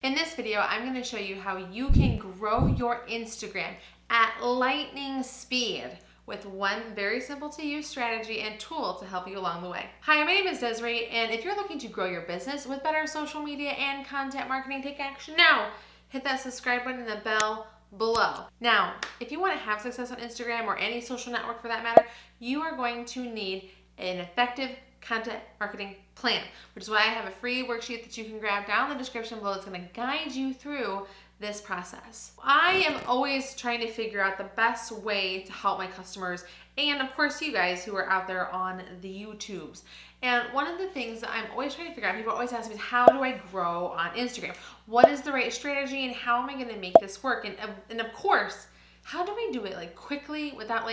In this video, I'm going to show you how you can grow your Instagram at lightning speed with one very simple to use strategy and tool to help you along the way. Hi, my name is Desiree, and if you're looking to grow your business with better social media and content marketing, take action now. Hit that subscribe button and the bell below. Now, if you want to have success on Instagram or any social network for that matter, you are going to need an effective content marketing plan, which is why I have a free worksheet that you can grab down in the description below. It's going to guide you through this process. I am always trying to figure out the best way to help my customers and of course you guys who are out there on the YouTubes. And one of the things that I'm always trying to figure out, people always ask me, is how do I grow on Instagram? What is the right strategy and how am I going to make this work? And of course, how do I do it quickly without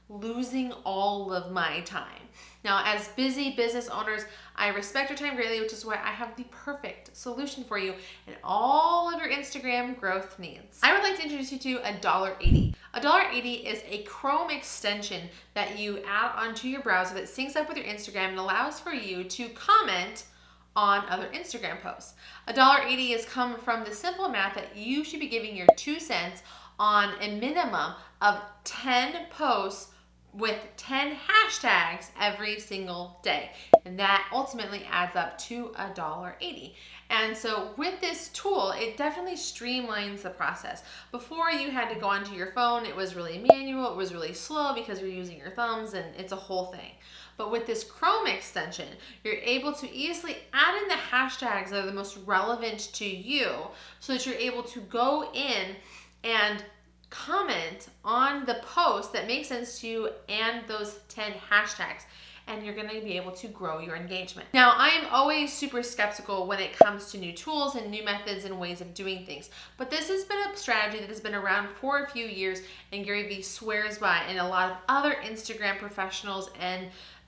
losing all of my time? Now, as busy business owners, I respect your time greatly, which is why I have the perfect solution for you and all of your Instagram growth needs. I would like to introduce you to $1.80. $1.80 is a Chrome extension that you add onto your browser that syncs up with your Instagram and allows for you to comment on other Instagram posts. $1.80 has come from the simple math that you should be giving your 2 cents on a minimum of 10 posts with 10 hashtags every single day. And that ultimately adds up to $1.80. And so with this tool, it definitely streamlines the process. Before you had to go onto your phone, it was really manual, it was really slow because you're using your thumbs and it's a whole thing. But with this Chrome extension, you're able to easily add in the hashtags that are the most relevant to you so that you're able to go in and comment on the post that makes sense to you and those 10 hashtags, and you're going to be able to grow your engagement. Now, I am always super skeptical when it comes to new tools and new methods and ways of doing things, but this has been a strategy that has been around for a few years and Gary Vee swears by, and a lot of other Instagram professionals and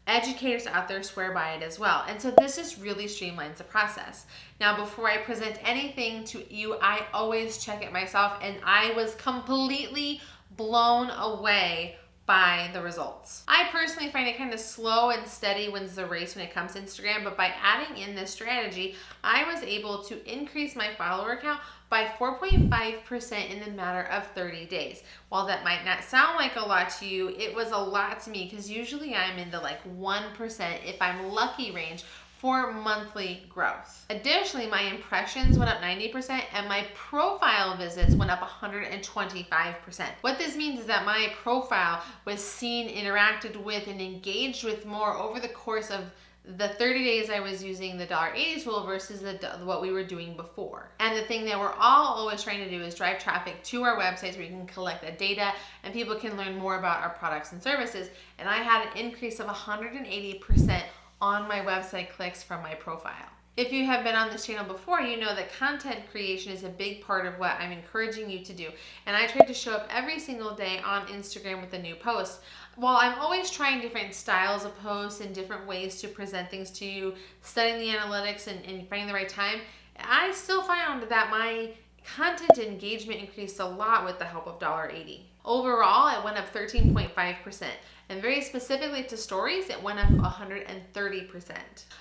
educators out there swear by it as well. And so this just really streamlines the process. Now, before I present anything to you, I always check it myself, and I was completely blown away by the results. I personally find it kind of slow and steady wins the race when it comes to Instagram, but by adding in this strategy, I was able to increase my follower count by 4.5% in the matter of 30 days. While that might not sound like a lot to you, it was a lot to me because usually I'm in the 1%, if I'm lucky, range for monthly growth. Additionally, my impressions went up 90% and my profile visits went up 125%. What this means is that my profile was seen, interacted with, and engaged with more over the course of the 30 days I was using the $1.80 tool versus what we were doing before. And the thing that we're all always trying to do is drive traffic to our websites where you can collect the data and people can learn more about our products and services. And I had an increase of 180% on my website clicks from my profile. If you have been on this channel before, you know that content creation is a big part of what I'm encouraging you to do. And I try to show up every single day on Instagram with a new post. While I'm always trying different styles of posts and different ways to present things to you, studying the analytics and finding the right time, I still found that my content engagement increased a lot with the help of $1.80. Overall, it went up 13.5%. And very specifically to stories, it went up 130%.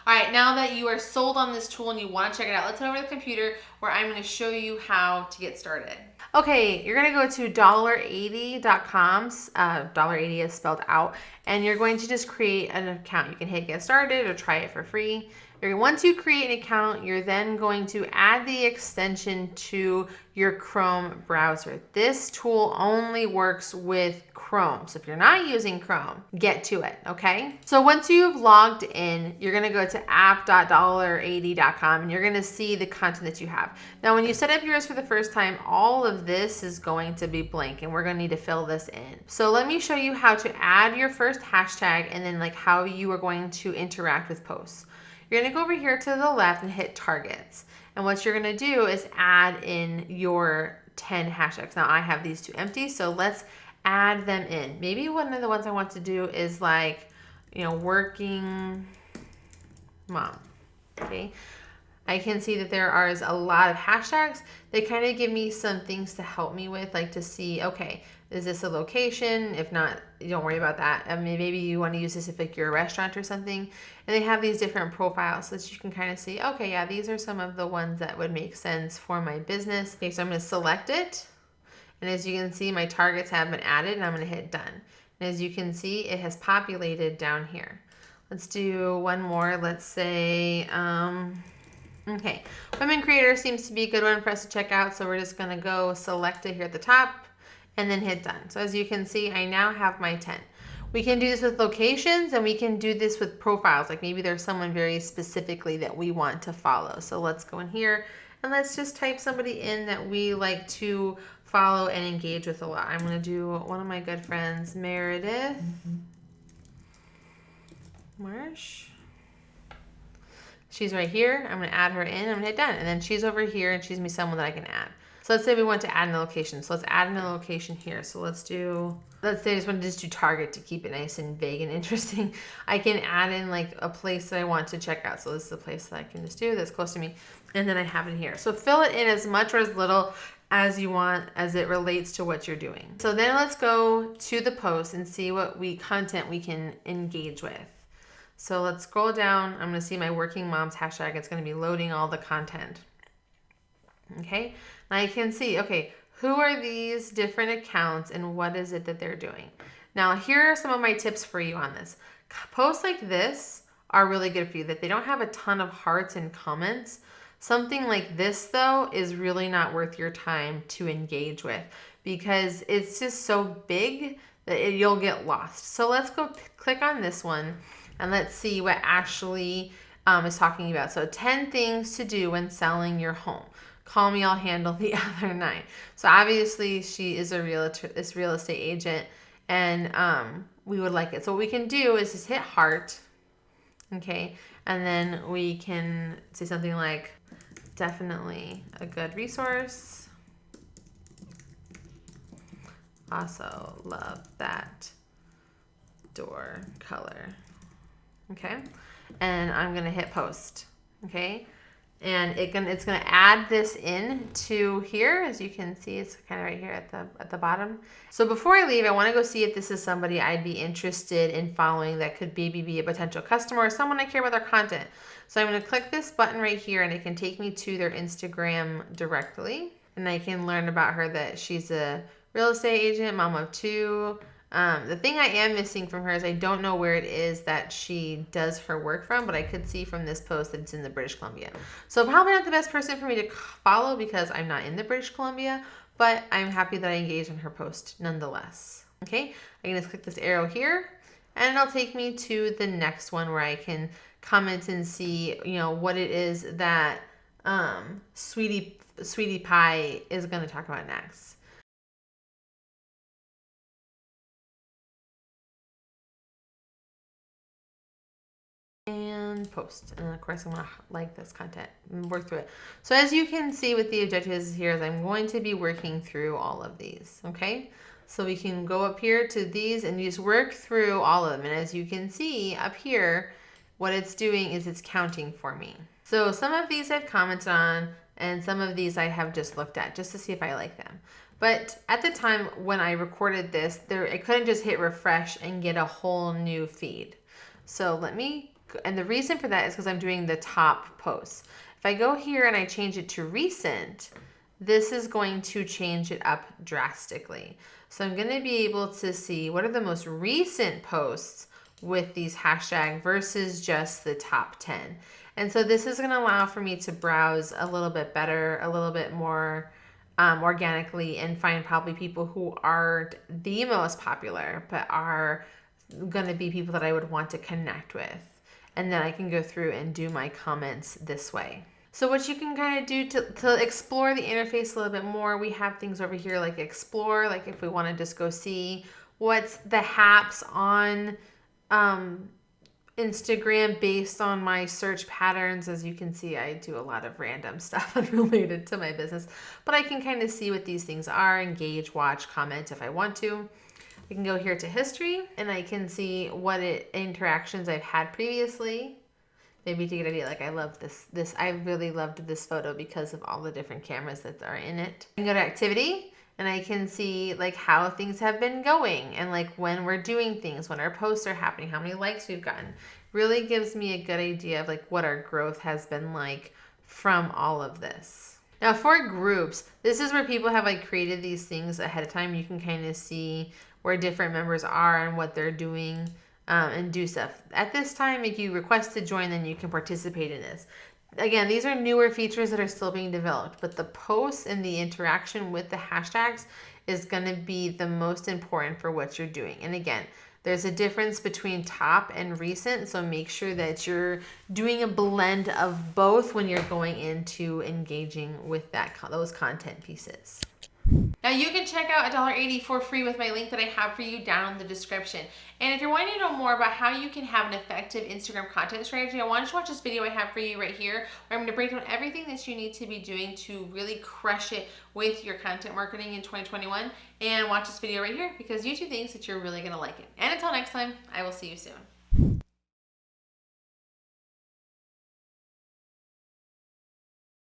All right, now that you are sold on this tool and you want to check it out, let's head over to the computer where I'm going to show you how to get started. Okay, you're going to go to $80.com. $80 is spelled out. And you're going to just create an account. You can hit get started or try it for free. Once you create an account, you're then going to add the extension to your Chrome browser. This tool only works with Chrome. So if you're not using Chrome, get to it, okay? So once you've logged in, you're gonna go to app.$80.com and you're gonna see the content that you have. Now, when you set up yours for the first time, all of this is going to be blank and we're gonna need to fill this in. So let me show you how to add your first hashtag and then how you are going to interact with posts. You're going to go over here to the left and hit targets. And what you're going to do is add in your 10 hashtags. Now I have these 2 empty, so let's add them in. Maybe one of the ones I want to do is working mom. Okay. I can see that there are a lot of hashtags. They kind of give me some things to help me with, like to see, okay, is this a location? If not, don't worry about that. I mean, maybe you want to use this if like you're a restaurant or something. And they have these different profiles so that you can kind of see, okay, yeah, these are some of the ones that would make sense for my business. Okay, so I'm going to select it. And as you can see, my targets have been added, and I'm going to hit done. And as you can see, it has populated down here. Let's do one more. Let's say, okay, women creator seems to be a good one for us to check out. So we're just going to go select it here at the top and then hit done. So as you can see, I now have my 10. We can do this with locations, and we can do this with profiles. Like maybe there's someone very specifically that we want to follow. So let's go in here and let's just type somebody in that we like to follow and engage with a lot. I'm going to do one of my good friends, Meredith Marsh. She's right here. I'm going to add her in. I'm going to hit done. And then she's over here, and she's going to be someone that I can add. So let's say we want to add in a location. So let's add in a location here. So let's say I just want to just do Target to keep it nice and vague and interesting. I can add in like a place that I want to check out. So this is a place that I can just do that's close to me. And then I have it here. So fill it in as much or as little as you want as it relates to what you're doing. So then let's go to the post and see what content we can engage with. So let's scroll down. I'm going to see my working moms hashtag. It's going to be loading all the content. Okay. Now I can see, okay, who are these different accounts and what is it that they're doing? Now, here are some of my tips for you on this. Posts like this are really good for you, that they don't have a ton of hearts and comments. Something like this, though, is really not worth your time to engage with because it's just so big that you'll get lost. So let's go click on this one and let's see what Ashley is talking about. So 10 things to do when selling your home. Call me, I'll handle the other 9. So obviously she is a realtor, this real estate agent, and we would like it. So what we can do is just hit heart, okay, and then we can say something like, definitely a good resource. Also love that door color, okay, and I'm gonna hit post, okay. And it's going to add this in to here. As you can see, it's kind of right here at the bottom. So before I leave, I want to go see if this is somebody I'd be interested in following that could maybe be a potential customer or someone I care about their content. So I'm going to click this button right here, and it can take me to their Instagram directly. And I can learn about her, that she's a real estate agent, mom of 2. The thing I am missing from her is I don't know where it is that she does her work from, but I could see from this post that it's in the British Columbia. So probably not the best person for me to follow because I'm not in the British Columbia, but I'm happy that I engaged on her post nonetheless. Okay, I can just click this arrow here, and it'll take me to the next one where I can comment and see, you know, what it is that Sweetie Pie is going to talk about next. And post, and of course I'm going to like this content and work through it. So as you can see with the objectives here, is I'm going to be working through all of these, okay? So we can go up here to these and just work through all of them. And as you can see up here, what it's doing is it's counting for me. So some of these I've commented on, and some of these I have just looked at just to see if I like them. But at the time when I recorded this, I couldn't just hit refresh and get a whole new feed. So and the reason for that is because I'm doing the top posts. If I go here and I change it to recent, this is going to change it up drastically. So I'm going to be able to see what are the most recent posts with these hashtags versus just the top 10. And so this is going to allow for me to browse a little bit better, a little bit more organically, and find probably people who aren't the most popular, but are going to be people that I would want to connect with. And then I can go through and do my comments this way. So what you can kind of do to explore the interface a little bit more, we have things over here like explore, like if we want to just go see what's the haps on Instagram based on my search patterns. As you can see, I do a lot of random stuff unrelated to my business, but I can kind of see what these things are, engage, watch, comment if I want to. I can go here to history, and I can see what interactions I've had previously. maybe to get an idea, like I love this, I really loved this photo because of all the different cameras that are in it. I can go to activity and I can see like how things have been going and like when we're doing things, when our posts are happening, how many likes we've gotten. Really gives me a good idea of like what our growth has been like from all of this. Now for groups, this is where people have like created these things ahead of time. You can kind of see where different members are and what they're doing and do stuff. At this time, if you request to join, then you can participate in this. Again, these are newer features that are still being developed, but the posts and the interaction with the hashtags is going to be the most important for what you're doing. And again, there's a difference between top and recent, so make sure that you're doing a blend of both when you're going into engaging with those content pieces. Now you can check out $1.80 for free with my link that I have for you down in the description. And if you're wanting to know more about how you can have an effective Instagram content strategy, I want you to watch this video I have for you right here, where I'm going to break down everything that you need to be doing to really crush it with your content marketing in 2021. And watch this video right here because YouTube thinks that you're really going to like it. And until next time, I will see you soon.